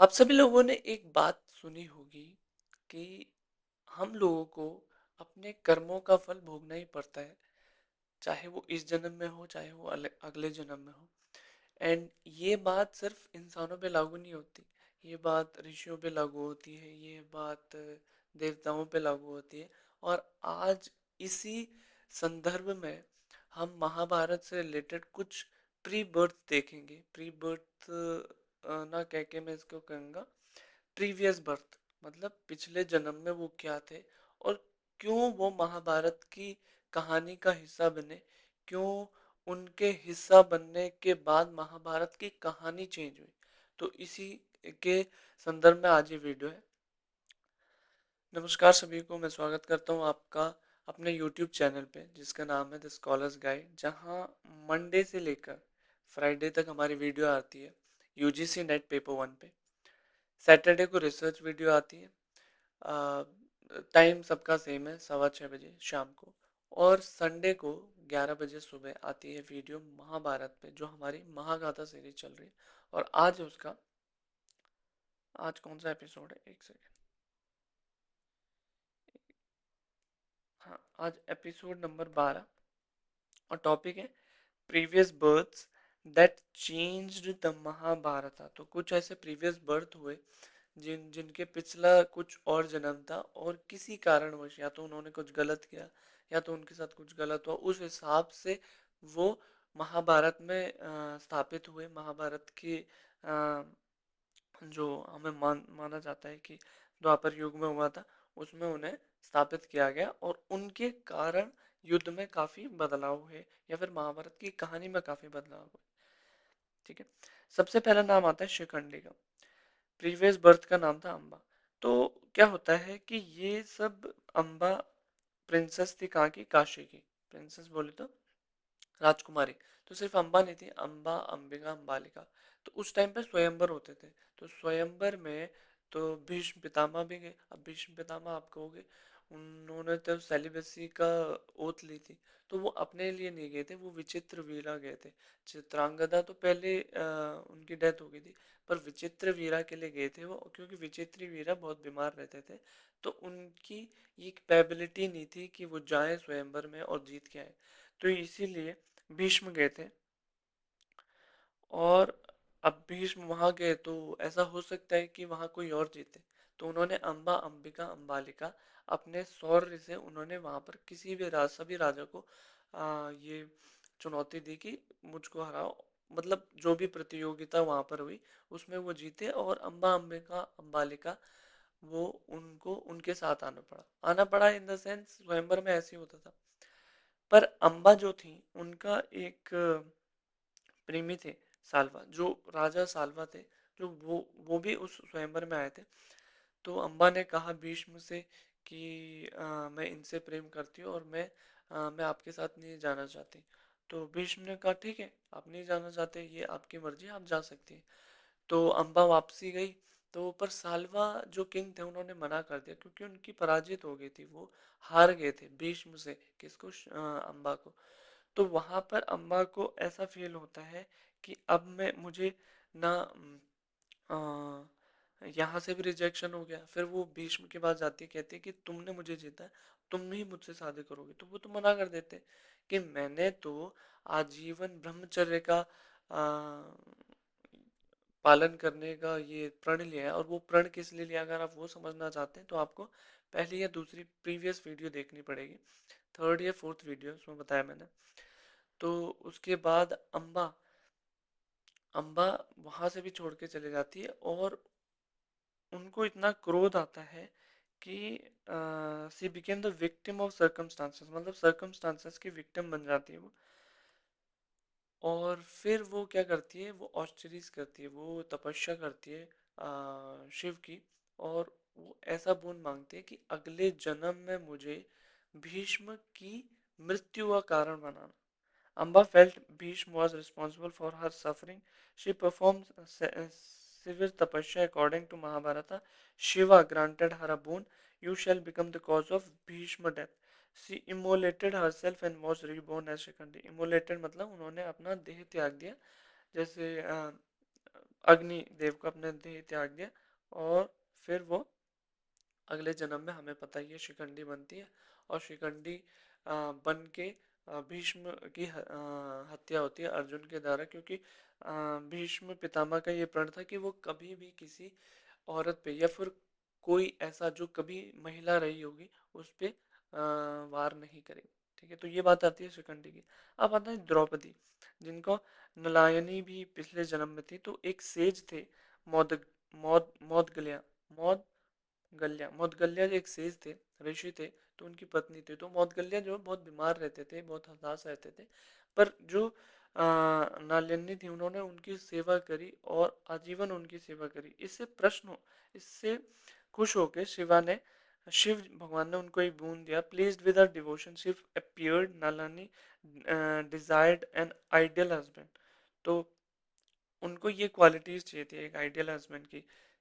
आप सभी लोगों ने एक बात सुनी होगी कि हम लोगों को अपने कर्मों का फल भोगना ही पड़ता है, चाहे वो इस जन्म में हो चाहे वो अगले जन्म में हो। एंड ये बात सिर्फ इंसानों पे लागू नहीं होती, ये बात ऋषियों पे लागू होती है, ये बात देवताओं पे लागू होती है। और आज इसी संदर्भ में हम महाभारत से रिलेटेड कुछ प्री बर्थ देखेंगे। प्री बर्थ ना कह के मैं इसको कहूँगा प्रीवियस बर्थ, मतलब पिछले जन्म में वो क्या थे और क्यों वो महाभारत की कहानी का हिस्सा बने, क्यों उनके हिस्सा बनने के बाद महाभारत की कहानी चेंज हुई। तो इसी के संदर्भ में आज ये वीडियो है। नमस्कार सभी को, मैं स्वागत करता हूँ आपका अपने YouTube चैनल पे जिसका नाम है द स्कॉलर्स गाइड, जहाँ मंडे से लेकर फ्राइडे तक हमारी वीडियो आती है। यूजीसी नेट पेपर वन पे सैटरडे को रिसर्च वीडियो आती है। टाइम सबका सेम है, 6:15 शाम को। और संडे को 11 बजे सुबह आती है वीडियो महाभारत पे, जो हमारी महागाथा सीरीज चल रही है। और आज उसका, आज कौन सा एपिसोड है, एक सेकेंड। हाँ, आज एपिसोड नंबर 12 और टॉपिक है previous births that changed the Mahabharata. तो कुछ ऐसे प्रीवियस बर्थ हुए जिनके पिछला कुछ और जन्म था और किसी कारणवश या तो उन्होंने कुछ गलत किया या तो उनके साथ कुछ गलत हुआ, उस हिसाब से वो महाभारत में स्थापित हुए। महाभारत की जो हमें माना जाता है कि द्वापर युग में हुआ था, उसमें उन्हें स्थापित किया गया और उनके कारण युद्ध में काफी बदलाव हुए या फिर महाभारत की कहानी में काफी बदलाव हुए। ठीक है, सबसे पहला नाम आता है शिखंडी का। प्रीवियस बर्थ का नाम था अम्बा। तो क्या होता है कि ये सब अम्बा प्रिंसेस थी, कहाँ की, काशी की। प्रिंसेस बोले तो राजकुमारी। तो सिर्फ अम्बा नहीं थी, अम्बा, अंबिका, अंबालिका। तो उस टाइम पे स्वयंवर होते थे। तो स्वयंवर में तो भीष्म पितामह भी गए। अब भीष्म पितामह आप कहोगे, उन्होंने तो सेलिबेसी का ओथ ली थी। तो वो अपने लिए नहीं गए थे, वो विचित्र वीरा गए थे। चित्रांगदा तो पहले उनकी डेथ हो गई थी, पर विचित्र वीरा के लिए गए थे वो, क्योंकि विचित्र वीरा बहुत बीमार रहते थे। तो उनकी ये कैपेबिलिटी नहीं थी कि वो जाए स्वयंवर में और जीत के आए। तो इसीलिए भीष्म गए थे। और अब भीष्म वहां गए तो ऐसा हो सकता है कि वहां कोई और जीते। तो उन्होंने अम्बा, अंबिका, अंबालिका अपने शौर्य से उन्होंने वहां पर किसी भी सभी राजा को ये चुनौती दी कि मुझको हराओ। मतलब जो भी प्रतियोगिता वहां पर हुई उसमें वो जीते, और अम्बा, अंबिका, अंबालिका वो उनको उनके साथ आना पड़ा इन द सेंस स्वयंवर में ऐसे ही होता था। पर अम्बा जो थी, उनका एक प्रेमी थे, साल्वा, जो राजा साल्वा थे, जो वो भी उस स्वयंवर में आए थे। तो अम्बा ने कहा भीष्म से कि मैं इनसे प्रेम करती हूँ और मैं आपके साथ नहीं जाना चाहती। तो भीष्म ने कहा ठीक है, आप नहीं जाना चाहते, ये आपकी मर्जी, आप जा सकती हैं। तो अम्बा वापसी गई। तो पर साल्वा जो किंग थे उन्होंने मना कर दिया, क्योंकि उनकी पराजित हो गई थी, वो हार गए थे भीष्म से। किसको? अम्बा को। तो वहां पर अम्बा को ऐसा फील होता है कि अब मैं मुझे ना यहाँ से भी रिजेक्शन हो गया। फिर वो भीष्म के पास जाती है, कहती है कि तुमने मुझे जीता है, तुम ही मुझसे शादी करोगे। तो वो तो मना कर देते कि मैंने तो आजीवन ब्रह्मचर्य का पालन करने का ये प्रण लिया है। और वो प्रण किस लिए लिया, अगर आप वो समझना चाहते हैं तो आपको पहली या दूसरी प्रीवियस वीडियो देखनी पड़ेगी, थर्ड या फोर्थ वीडियो उसमें बताया मैंने। तो उसके बाद अम्बा अम्बा वहां से भी छोड़ के चले जाती है, और उनको इतना क्रोध आता है कि सी became the victim of circumstances, मतलब सर्कमस्टांसेस की विक्टिम बन जाती है वो। और फिर वो क्या करती है, वो ऑस्चरीज करती है, वो तपस्या करती है शिव की। और वो ऐसा बोन मांगती है कि अगले जन्म में मुझे भीष्म की मृत्यु का कारण बनाना। Amba felt Bhishma was responsible for her suffering. She performed severe tapasya according to Mahabharata. Shiva granted her a boon. You shall become the cause of Bhishma death. She immolated herself and was reborn as Shikhandi. Immolated मतलब उन्होंने अपना देह त्याग दिया, जैसे अग्नि देव को अपने देह त्याग दिया, और फिर वो अगले जन्म में हमें पता ही है शिखंडी बनती है, और शिखंडी बन के भीष्म की हत्या होती है अर्जुन के द्वारा, क्योंकि भीष्म पितामह का ये प्रण था कि वो कभी भी किसी औरत पे या फिर कोई ऐसा जो कभी महिला रही होगी उस पे वार नहीं करेगी। ठीक है, तो ये बात आती है शिखंडी की। अब आता है द्रौपदी, जिनको नलायनी भी पिछले जन्म में थी। तो एक सेज थे, मौद मौद मौदगल्या मौद गल्या मौदगल्या जो एक सेज थे, ऋषि थे, तो उनकी पत्नी थी। तो मौदगल्या जो बहुत बीमार रहते थे, बहुत हताश रहते थे, पर जो नाल्यानी थी उन्होंने उनकी सेवा करी और आजीवन उनकी सेवा करी। इससे खुश होकर शिव भगवान ने उनको एक बूंद दिया। Pleased with her devotion Shiva appeared, Nalani desired an ideal husband. तो उनको ये क्वालिटीज चाहिए थी एक आइडियल हस्बैंड की,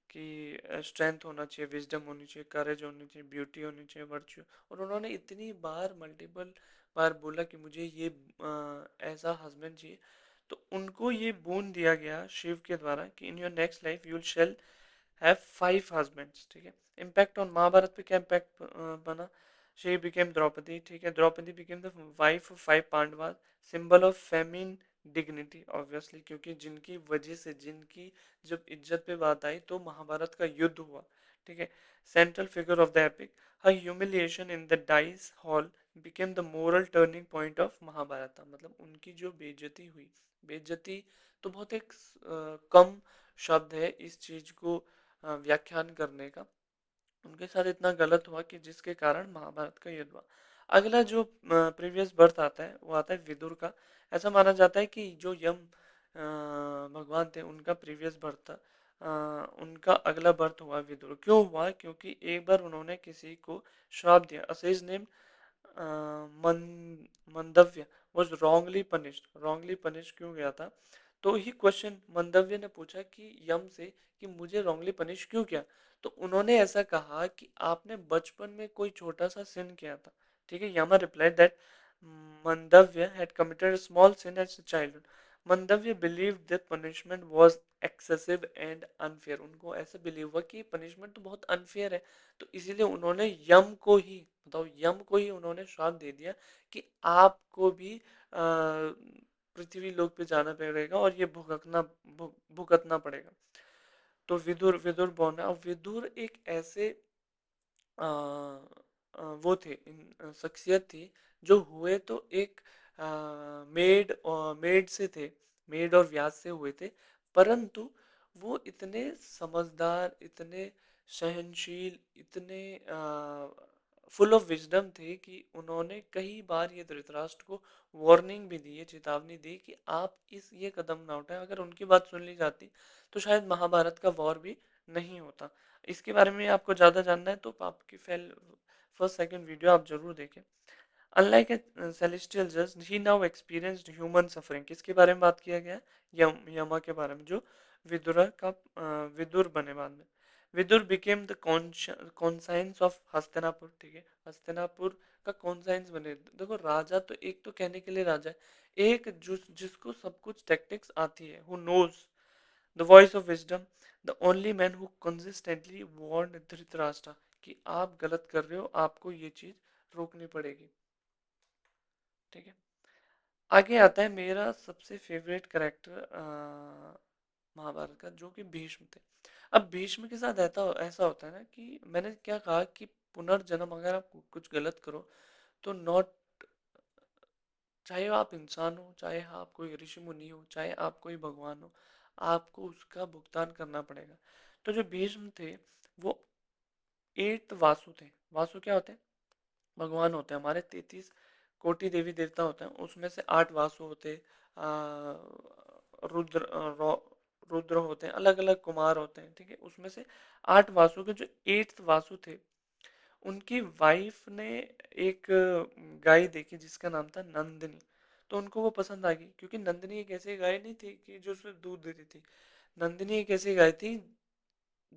कि स्ट्रेंथ होना चाहिए, विजडम होनी चाहिए, करेज होनी चाहिए, ब्यूटी होनी चाहिए, वर्च्यू। और उन्होंने इतनी बार मल्टीपल बार बोला कि मुझे ये ऐसा हस्बैंड चाहिए। तो उनको ये बूंद दिया गया शिव के द्वारा कि in your next life you will shall have 5 husbands. ठीक है, इम्पैक्ट ऑन महाभारत पे क्या इम्पैक्ट बना? She became Draupadi. ठीक है, Draupadi became the wife of 5 Pandavas, symbol of feminine dignity obviously, क्योंकि जिनकी वजह से, जिनकी जब इज्जत पे बात आई तो महाभारत का युद्ध हुआ। ठीक है, central figure of the epic, her humiliation in the dice hall became the moral turning point of Mahabharata. मतलब उनकी जो बेइज्जती हुई, बेइज्जती तो बहुत एक कम शब्द है इस चीज को व्याख्यान करने का, उनके साथ इतना गलत हुआ कि जिसके कारण महाभारत का युद्ध हुआ। अगला जो प्रीवियस बर्थ आता है वो आता है विदुर का। ऐसा माना जाता है कि जो यम भगवान थे उनका प्रीवियस बर्थ था, उनका अगला बर्थ हुआ विदुर। क्यों हुआ? क्योंकि एक बार उन्होंने किसी को श्राप दिया। Assesses name मंदव्य was wrongly punish क्यों गया था? तो ही क्वेश्चन मंदव्य ने पूछा कि यम से कि मुझे रॉन्गली पनिश क्यों किया? तो उन्होंने ऐसा कहा कि आपने बचपन में कोई छोटा सा सिन किया था। ठीक है, Yama replied that Mandavya had committed small sin as a childhood. Mandavya believe the punishment was excessive and unfair. उनको ऐसा बिलीव हुआ कि पनिशमेंट तो बहुत अनफेयर है, तो इसीलिए उन्होंने यम को ही, बताओ, यम को ही उन्होंने श्राप दे दिया कि आपको भी पृथ्वी लोक पे जाना पड़ेगा और ये भुगतना पड़ेगा। तो विदुर विदुर बौना, और विदुर एक ऐसे वो थे, शख्सियत थी जो हुए तो एक मेड से थे, मेड और व्यास से हुए थे, परंतु वो इतने समझदार, इतने सहनशील, इतने फुल ऑफ विजडम थे कि उन्होंने कई बार ये धृतराष्ट्र को वार्निंग भी दी है, चेतावनी दी कि आप ये कदम ना उठाएं। अगर उनकी बात सुन ली जाती तो शायद महाभारत का वॉर भी नहीं होता। इसके बारे में आपको ज़्यादा जानना है तो आपकी फर्स्ट सेकंड वीडियो आप जरूर देखें। अनलाइक ए सेलेस्टियल जज ही नाउ एक्सपीरियंस्ड ह्यूमन सफरिंग। किसके बारे में बात किया गया है? यमा के बारे में, जो विदुर बने बाद में। Vidura became the conscience of Hastinapur. ठीक है, हस्तिनापुर का कॉन्साइंस बने। देखो, राजा तो एक तो कहने के लिए राजा है, एक जिसको सब कुछ टैक्टिक्स आती है, who knows the voice of wisdom, the only man who consistently warned Dhritarashtra कि आप गलत कर रहे हो, आपको ये चीज रोकनी पड़ेगी। ठीक है, आगे आता है मेरा सबसे फेवरेट कैरेक्टर महाभारत का, जो कि भीष्म थे। अब भीष्म के साथ ऐसा होता है ना कि मैंने क्या कहा कि पुनर्जन्म, अगर आप कुछ गलत करो तो नॉट, चाहे आप इंसान हो, चाहे आप कोई ऋषि मुनि हो, चाहे आप कोई भगवान हो, आपको उसका भुगतान करना पड़ेगा। तो जो भीष्म थे वो 8 वासु थे। वासु क्या होते हैं? भगवान होते हैं हमारे। 33 कोटि देवी देवता होते हैं, उसमें से 8 वासु होते, रुद्र रुद्र होते हैं, अलग अलग कुमार होते हैं। ठीक है, उसमें से 8 वासु के जो 8th वासु थे, उनकी वाइफ ने एक गाय देखी जिसका नाम था नंदिनी। तो उनको वो पसंद आ गई, क्योंकि नंदिनी एक ऐसी गाय नहीं थी कि जो सिर्फ दूध देती थी। नंदिनी एक ऐसी गाय थी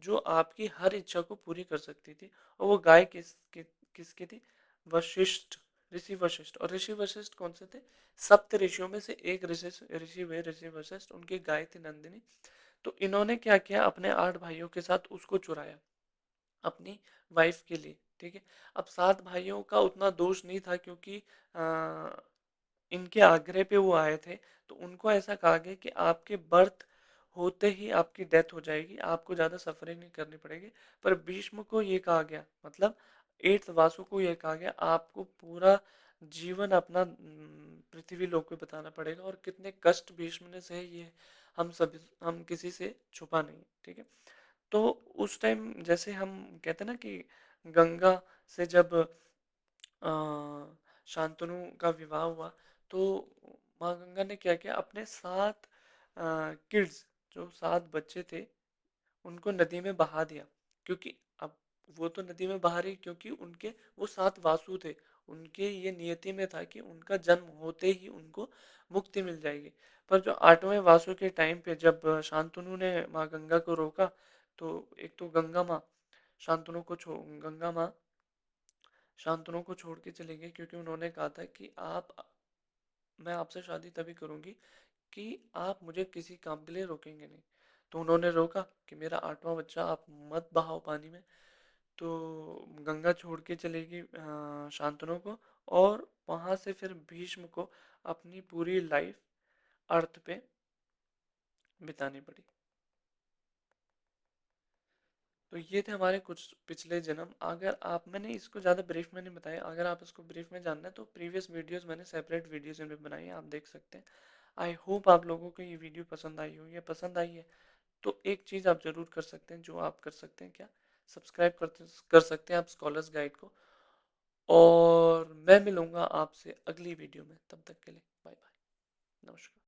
जो आपकी हर इच्छा को पूरी कर सकती थी। और वो गाय किसकी थी? वशिष्ठ, ऋषि वशिष्ठ। और ऋषि वशिष्ठ कौन से थे? सप्त ऋषियों में से एक ऋषि ऋषि हुए ऋषि वशिष्ठ, उनकी गाय थी नंदिनी। तो इन्होंने क्या किया, अपने 8 भाइयों के साथ उसको चुराया अपनी वाइफ के लिए, ठीक है। अब 7 भाइयों का उतना दोष नहीं था, क्योंकि आ, इनके आग्रह पे वो आए थे। तो उनको ऐसा कहा गया कि आपके बर्थ होते ही आपकी डेथ हो जाएगी, आपको ज्यादा सफरिंग नहीं करनी पड़ेगी। पर भीष्म को ये कहा गया, मतलब 8th वासु को ये कहा गया, आपको पूरा जीवन अपना पृथ्वी लोक पे बताना पड़ेगा। और कितने कष्ट भीष्म ने सहे, ये हम किसी से छुपा नहीं, ठीक है। तो उस टाइम जैसे हम कहते हैं ना कि गंगा से जब शांतनु का विवाह हुआ, तो माँ गंगा ने क्या किया, अपने 7 किड्स, जो 7 बच्चे थे, उनको नदी में बहा दिया। क्योंकि अब वो तो नदी में बहा रही, क्योंकि उनके वो 7 वासु थे, उनके ये नियति में था कि उनका जन्म होते ही उनको मुक्ति मिल जाएगी। पर जो 8वें वासु के टाइम पे जब शांतनु ने माँ गंगा को रोका, तो एक तो गंगा माँ शांतनु को छोड़ के चले गए, क्योंकि उन्होंने कहा था कि आप मैं आपसे शादी तभी करूंगी कि आप मुझे किसी काम के लिए रोकेंगे नहीं। तो उन्होंने रोका कि मेरा 8वां बच्चा आप मत बहाओ पानी में। तो गंगा छोड़ के चलेगी शांतनु को, और वहां से फिर भीष्म को अपनी पूरी लाइफ अर्थ पे बितानी पड़ी। तो ये थे हमारे कुछ पिछले जन्म। अगर आप, मैंने इसको ज़्यादा ब्रीफ में नहीं बताया, अगर आप इसको ब्रीफ में जानना है तो प्रीवियस वीडियोस मैंने सेपरेट वीडियोस इनमें बनाई है, आप देख सकते हैं। आई होप आप लोगों को ये वीडियो पसंद आई हो। ये पसंद आई है तो एक चीज़ आप ज़रूर कर सकते हैं, जो आप कर सकते हैं क्या, सब्सक्राइब कर सकते हैं आप स्कॉलर्स गाइड को। और मैं मिलूंगा आपसे अगली वीडियो में, तब तक के लिए बाय बाय, नमस्कार।